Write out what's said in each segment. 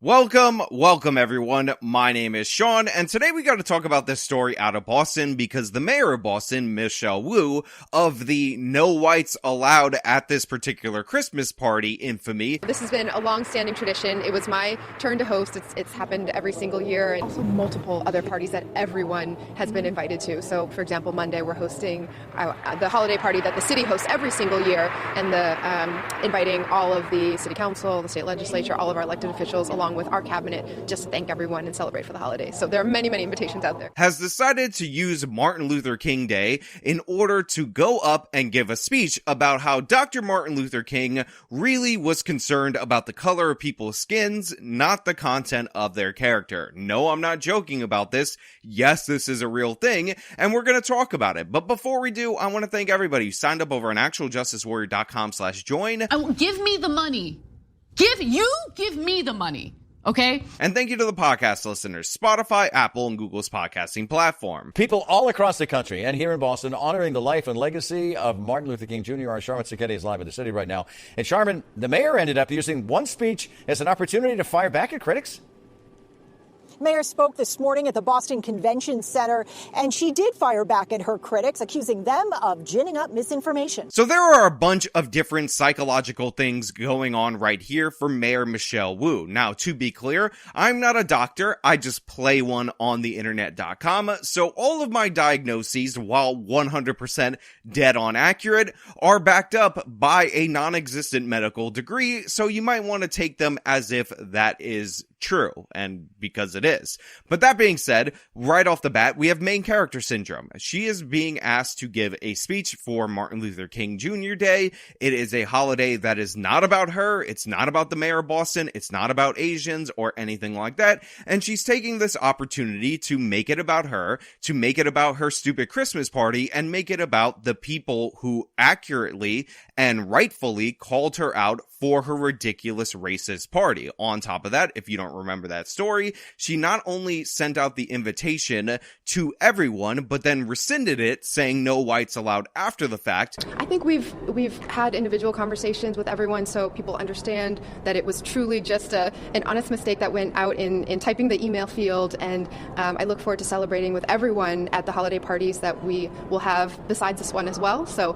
Welcome everyone. My name is Sean, and today we got to talk about this story out of Boston because the mayor of Boston, Michelle Wu, of the no whites allowed at this particular Christmas party infamy. This has been a long-standing tradition. It was my turn to host. It's happened every single year, and also multiple other parties that everyone has been invited to. So, for example, Monday we're hosting the holiday party that the city hosts every single year, and inviting all of the city council, the state legislature, all of our elected officials, along with our cabinet, just to thank everyone and celebrate for the holidays. So there are many, many invitations out there. Has decided to use Martin Luther King Day in order to go up and give a speech about how Dr. Martin Luther King really was concerned about the color of people's skins, not the content of their character. No, I'm not joking about this. Yes, this is a real thing, and we're going to talk about it. But before we do, I want to thank everybody who signed up over on actualjusticewarrior.com/join. Give me the money. Give me the money. Okay? And thank you to the podcast listeners, Spotify, Apple, and Google's podcasting platform. People all across the country and here in Boston honoring the life and legacy of Martin Luther King Jr. Our Sharman Sacchetti is live in the city right now. And Sharman, the mayor ended up using one speech as an opportunity to fire back at critics. Mayor spoke this morning at the Boston Convention Center, and she did fire back at her critics, accusing them of ginning up misinformation. So there are a bunch of different psychological things going on right here for Mayor Michelle Wu. Now, to be clear, I'm not a doctor. I just play one on the internet.com. So all of my diagnoses, while 100% dead on accurate, are backed up by a non-existent medical degree. So you might want to take them as if that is true, and because it is. But that being said, right off the bat, we have main character syndrome. She is being asked to give a speech for Martin Luther King Jr. Day. It is a holiday that is not about her. It's not about the mayor of Boston. It's not about Asians or anything like that. And she's taking this opportunity to make it about her, to make it about her stupid Christmas party, and make it about the people who accurately and rightfully called her out for her ridiculous racist party. On top of that, if you don't remember that story, she not only sent out the invitation to everyone, but then rescinded it, saying no whites allowed after the fact. I think we've had individual conversations with everyone so people understand that it was truly just an honest mistake that went out in typing the email field, and I look forward to celebrating with everyone at the holiday parties that we will have besides this one as well. So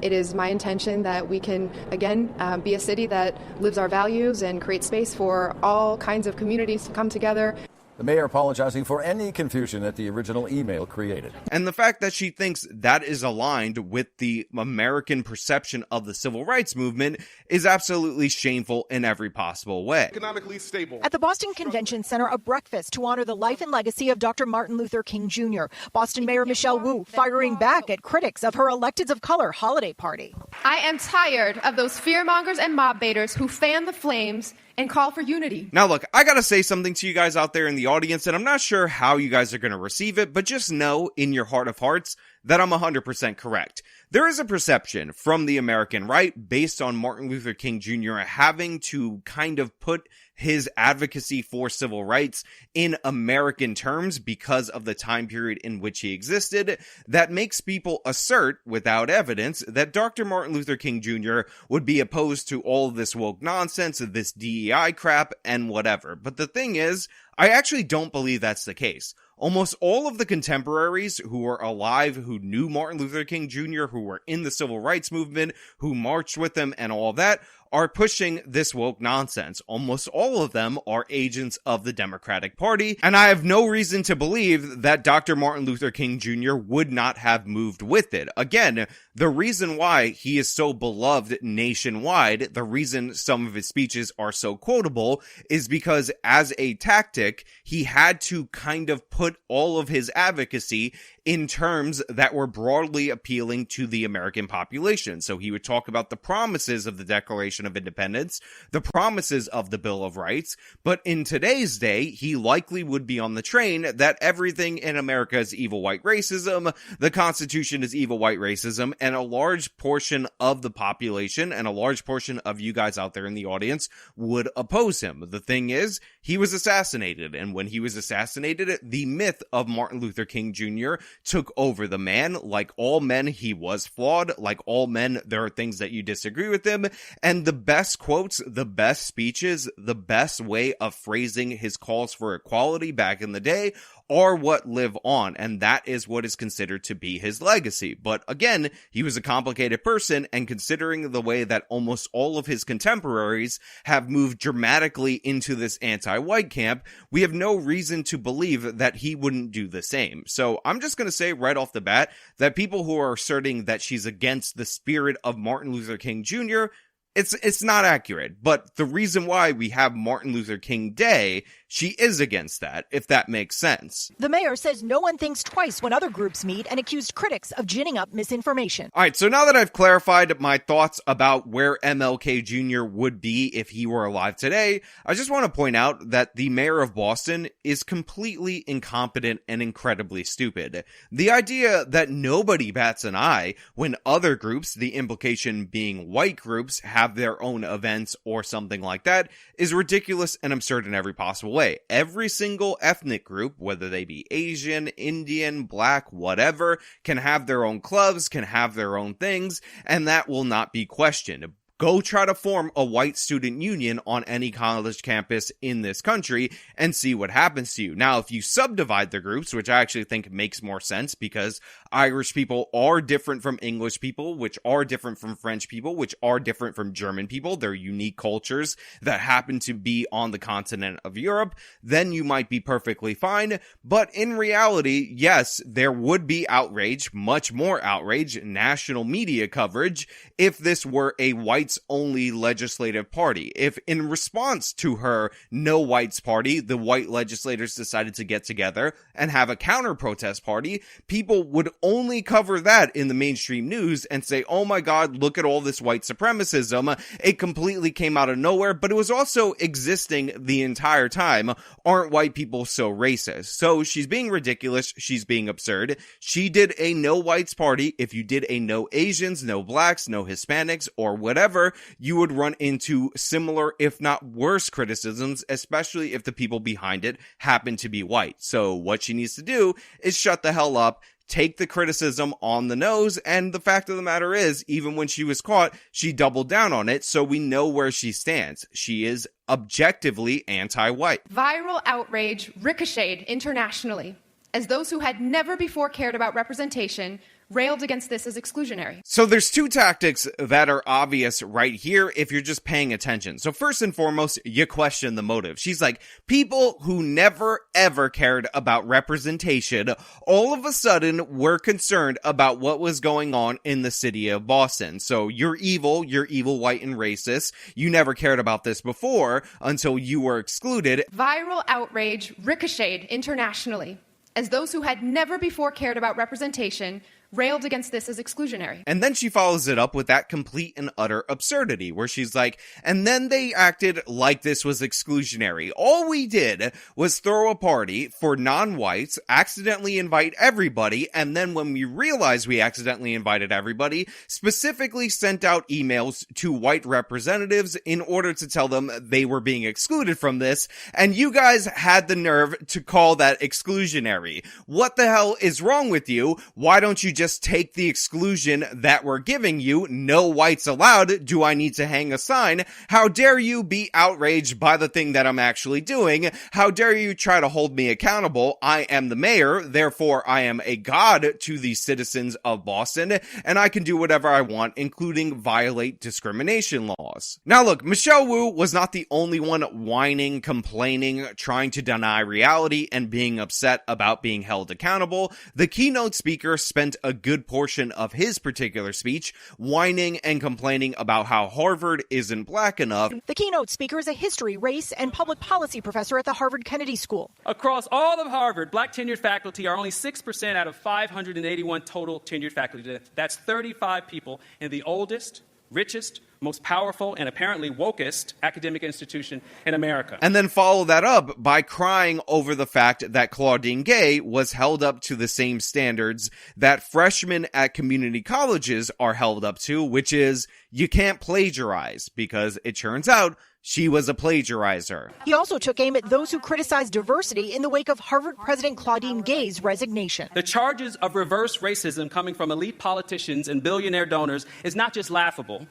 it is my intention that we can, again, be a city that lives our values and create space for all kinds of communities to come together. The mayor apologizing for any confusion that the original email created. And the fact that she thinks that is aligned with the American perception of the civil rights movement is absolutely shameful in every possible way. Economically stable. At the Boston Convention Center, a breakfast to honor the life and legacy of Dr. Martin Luther King Jr. Boston Mayor Michelle Wu firing back at critics of her Electeds of Color holiday party. I am tired of those fearmongers and mob baiters who fan the flames and call for unity. Now look, I gotta say something to you guys out there in the audience, and I'm not sure how you guys are gonna receive it, but just know in your heart of hearts that I'm 100% correct. There is a perception from the American right based on Martin Luther King Jr. having to kind of put his advocacy for civil rights in American terms because of the time period in which he existed, that makes people assert without evidence that Dr. Martin Luther King Jr. would be opposed to all of this woke nonsense, this DEI crap, and whatever. But the thing is, I actually don't believe that's the case. Almost all of the contemporaries who were alive, who knew Martin Luther King Jr., who were in the civil rights movement, who marched with him and all of that, are pushing this woke nonsense. Almost all of them are agents of the Democratic Party, and I have no reason to believe that Dr. Martin Luther King Jr. would not have moved with it. Again, the reason why he is so beloved nationwide, the reason some of his speeches are so quotable, is because as a tactic, he had to kind of put all of his advocacy in terms that were broadly appealing to the American population. So he would talk about the promises of the Declaration of Independence, the promises of the Bill of Rights, but in today's day, he likely would be on the train that everything in America is evil white racism, the Constitution is evil white racism, and a large portion of the population and a large portion of you guys out there in the audience would oppose him. The thing is, he was assassinated, and when he was assassinated, the myth of Martin Luther King Jr. took over the man. Like all men, he was flawed. Like all men, there are things that you disagree with him, and the the best quotes, the best speeches, the best way of phrasing his calls for equality back in the day are what live on, and that is what is considered to be his legacy. But again, he was a complicated person, and considering the way that almost all of his contemporaries have moved dramatically into this anti-white camp, we have no reason to believe that he wouldn't do the same. So I'm just going to say right off the bat that people who are asserting that she's against the spirit of Martin Luther King Jr., it's not accurate. But the reason why we have Martin Luther King Day, she is against that, if that makes sense. The mayor says no one thinks twice when other groups meet and accused critics of ginning up misinformation. All right, so now that I've clarified my thoughts about where MLK Jr. would be if he were alive today, I just want to point out that the mayor of Boston is completely incompetent and incredibly stupid. The idea that nobody bats an eye when other groups, the implication being white groups, have their own events or something like that, is ridiculous and absurd in every possible way. Every single ethnic group, whether they be Asian, Indian, Black, whatever, can have their own clubs, can have their own things, and that will not be questioned. Go try to form a white student union on any college campus in this country and see what happens to you. Now, if you subdivide the groups, which I actually think makes more sense because Irish people are different from English people, which are different from French people, which are different from German people. They're unique cultures that happen to be on the continent of Europe. Then you might be perfectly fine. But in reality, yes, there would be outrage, much more outrage, national media coverage, if this were a white only legislative party. If in response to her no whites party, the white legislators decided to get together and have a counter protest party, people would only cover that in the mainstream news and say, oh my God, look at all this white supremacism. It completely came out of nowhere, but it was also existing the entire time. Aren't white people so racist? So she's being ridiculous. She's being absurd. She did a no whites party. If you did a no Asians, no blacks, no Hispanics, or whatever, you would run into similar, if not worse, criticisms, especially if the people behind it happen to be white. So what she needs to do is shut the hell up, take the criticism on the nose, and the fact of the matter is, even when she was caught, she doubled down on it, so we know where she stands. She is objectively anti-white. Viral outrage ricocheted internationally as those who had never before cared about representation railed against this as exclusionary. So there's two tactics that are obvious right here if you're just paying attention. So first and foremost, you question the motive. She's like, people who never ever cared about representation all of a sudden were concerned about what was going on in the city of Boston. So you're evil, white and racist. You never cared about this before until you were excluded. Viral outrage ricocheted internationally as those who had never before cared about representation railed against this as exclusionary. And then she follows it up with that complete and utter absurdity where she's like, and then they acted like this was exclusionary. All we did was throw a party for non-whites, accidentally invite everybody, and then when we realized we accidentally invited everybody, specifically sent out emails to white representatives in order to tell them they were being excluded from this, and you guys had the nerve to call that exclusionary. What the hell is wrong with you? Why don't you just take the exclusion that we're giving you? No whites allowed. Do I need to hang a sign? How dare you be outraged by the thing that I'm actually doing? How dare you try to hold me accountable? I am the mayor, therefore I am a god to the citizens of Boston, and I can do whatever I want, including violate discrimination laws. Now look, Michelle Wu was not the only one whining, complaining, trying to deny reality, and being upset about being held accountable. The keynote speaker spent a good portion of his particular speech whining and complaining about how Harvard isn't black enough. The keynote speaker is a history, race, and public policy professor at the Harvard Kennedy School. Across all of Harvard, black tenured faculty are only 6% out of 581 total tenured faculty. That's 35 people in the oldest, richest, most powerful, and apparently wokest academic institution in America. And then follow that up by crying over the fact that Claudine Gay was held up to the same standards that freshmen at community colleges are held up to, which is you can't plagiarize, because it turns out she was a plagiarizer. He also took aim at those who criticized diversity in the wake of Harvard President Claudine Gay's resignation. The charges of reverse racism coming from elite politicians and billionaire donors is not just laughable.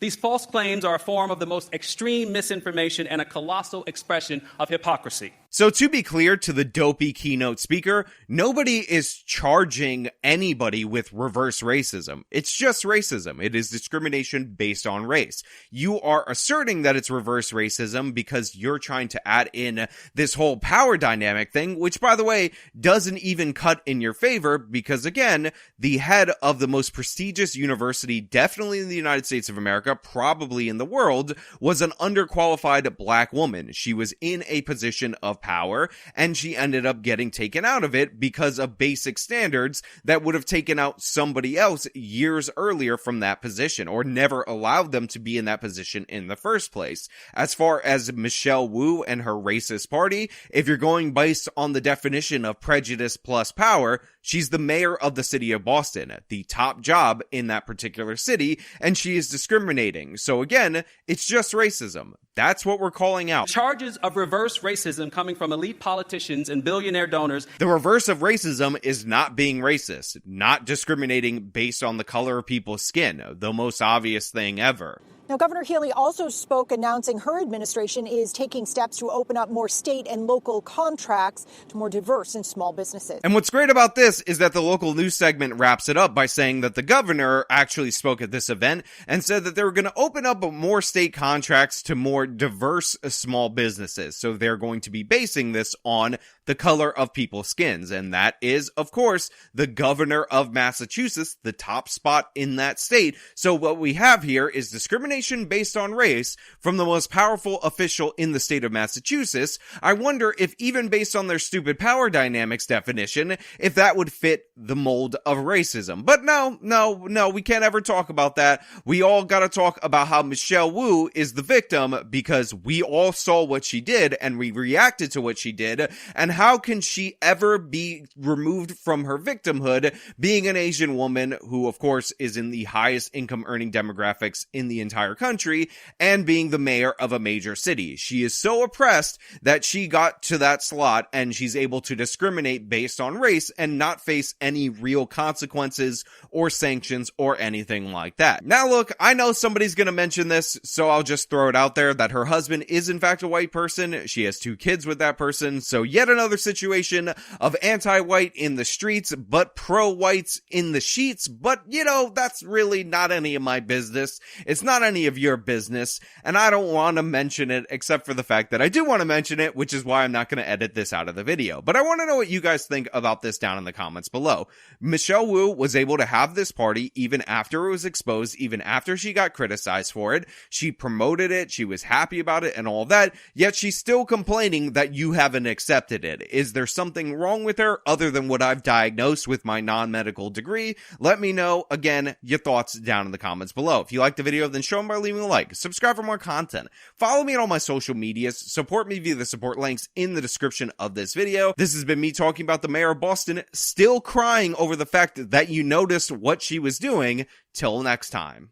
These false claims are a form of the most extreme misinformation and a colossal expression of hypocrisy. So to be clear to the dopey keynote speaker, nobody is charging anybody with reverse racism. It's just racism. It is discrimination based on race. You are asserting that it's reverse racism because you're trying to add in this whole power dynamic thing, which, by the way, doesn't even cut in your favor because, again, the head of the most prestigious university, definitely in the United States of America, probably in the world, was an underqualified black woman. She was in a position of power, and she ended up getting taken out of it because of basic standards that would have taken out somebody else years earlier from that position, or never allowed them to be in that position in the first place. As far as Michelle Wu and her racist party, if you're going based on the definition of prejudice plus power, she's the mayor of the city of Boston, the top job in that particular city, and she is discriminating. So again, it's just racism. That's what we're calling out. Charges of reverse racism coming from elite politicians and billionaire donors. The reverse of racism is not being racist, not discriminating based on the color of people's skin, the most obvious thing ever. Now, Governor Healey also spoke announcing her administration is taking steps to open up more state and local contracts to more diverse and small businesses. And what's great about this is that the local news segment wraps it up by saying that the governor actually spoke at this event and said that they were going to open up more state contracts to more diverse small businesses. So they're going to be basing this on the color of people's skins. And that is, of course, the governor of Massachusetts, the top spot in that state. So what we have here is discrimination based on race from the most powerful official in the state of Massachusetts. I wonder if even based on their stupid power dynamics definition, if that would fit the mold of racism. But no, we can't ever talk about that. We all gotta talk about how Michelle Wu is the victim because we all saw what she did and we reacted to what she did. And how can she ever be removed from her victimhood being an Asian woman who, of course, is in the highest income earning demographics in the entire country and being the mayor of a major city? She is so oppressed that she got to that slot and she's able to discriminate based on race and not face any real consequences or sanctions or anything like that. Now look, I know somebody's gonna mention this, so I'll just throw it out there that her husband is in fact a white person. She has 2 kids with that person, so yet another situation of anti-white in the streets but pro-whites in the sheets. But you know, that's really not any of my business. It's not any of your business, and I don't want to mention it except for the fact that I do want to mention it, which is why I'm not going to edit this out of the video. But I want to know what you guys think about this down in the comments below. Michelle Wu was able to have this party even after it was exposed, even after she got criticized for it. She promoted it, she was happy about it and all that, yet she's still complaining that you haven't accepted it. Is there something wrong with her other than what I've diagnosed with my non-medical degree? Let me know, again, your thoughts down in the comments below. If you liked the video, then show them by leaving a like, subscribe for more content, follow me on all my social medias, support me via the support links in the description of this video. This has been me talking about the mayor of Boston, still crying over the fact that you noticed what she was doing. Till next time.